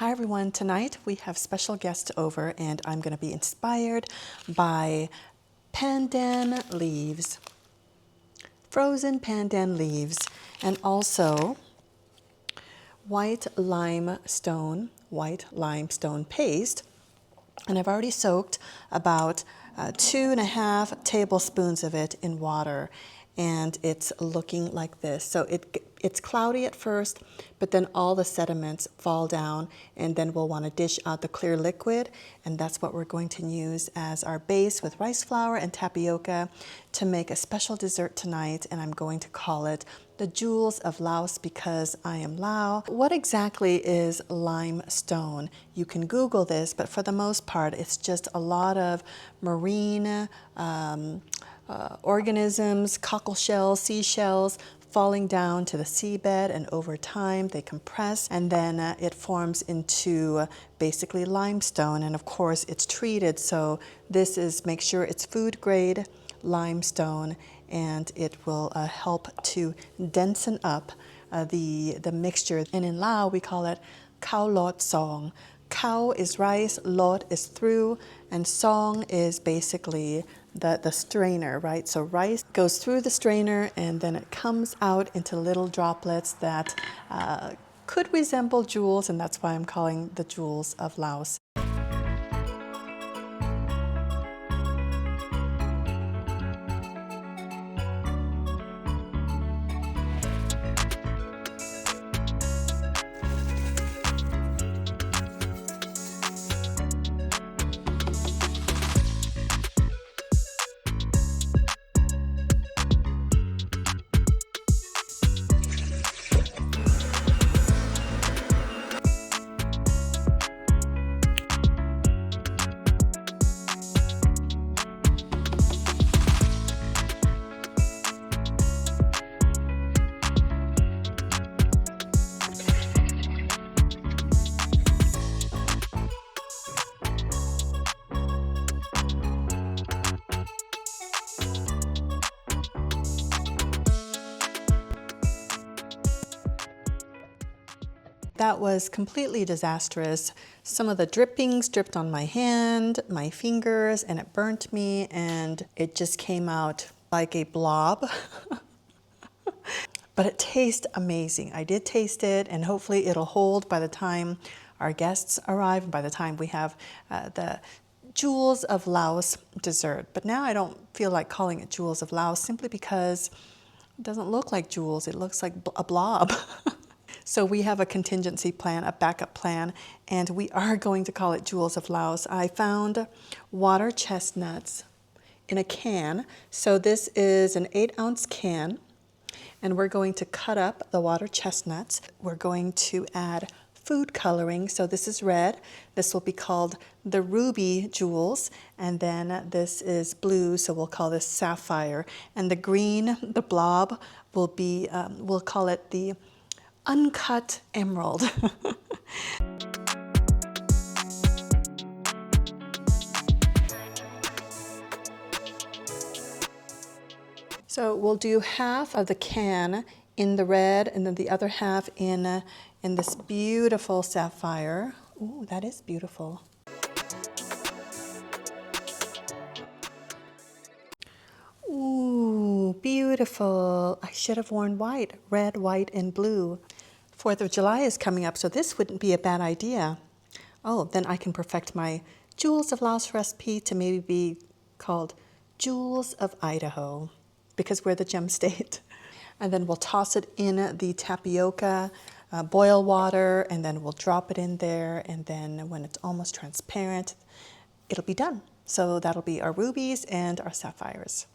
Hi everyone, tonight we have special guests over and I'm going to be inspired by pandan leaves, frozen pandan leaves, and also white limestone paste. And I've already soaked about 2.5 tablespoons of it in water, and it's looking like this. So it's cloudy at first, but then all the sediments fall down, and then we'll want to dish out the clear liquid, and that's what we're going to use as our base with rice flour and tapioca to make a special dessert tonight, and I'm going to call it the Jewels of Laos because I am Lao. What exactly is limestone? You can Google this, but for the most part, it's just a lot of marine organisms, cockle shells, seashells, falling down to the seabed, and over time they compress, and then it forms into basically limestone, and of course it's treated, so this is, make sure it's food grade limestone, and it will help to densen up the mixture. And in Lao we call it Khao lot song. Khao is rice, lot is through, and song is basically the strainer, right? So rice goes through the strainer and then it comes out into little droplets that could resemble jewels, and that's why I'm calling the Jewels of Laos. That was completely disastrous. Some of the drippings dripped on my hand, my fingers, and it burnt me, and it just came out like a blob. But it tastes amazing. I did taste it, and hopefully it'll hold by the time our guests arrive, and by the time we have the Jewels of Laos dessert. But now I don't feel like calling it Jewels of Laos simply because it doesn't look like jewels, it looks like a blob. So we have a contingency plan, a backup plan, and we are going to call it Jewels of Laos. I found water chestnuts in a can. So this is an 8-ounce can, and we're going to cut up the water chestnuts. We're going to add food coloring. So this is red. This will be called the ruby jewels, and then this is blue, so we'll call this sapphire. And the green, the blob, will be, we'll call it the uncut emerald. So we'll do half of the can in the red and then the other half in this beautiful sapphire. Ooh, that is beautiful. Ooh, beautiful. I should have worn white, red, white, and blue. 4th of July is coming up, so this wouldn't be a bad idea. Oh, then I can perfect my Jewels of Laos recipe to maybe be called Jewels of Idaho, because we're the gem state. And then we'll toss it in the tapioca, boil water, and then we'll drop it in there, and then when it's almost transparent, it'll be done. So that'll be our rubies and our sapphires.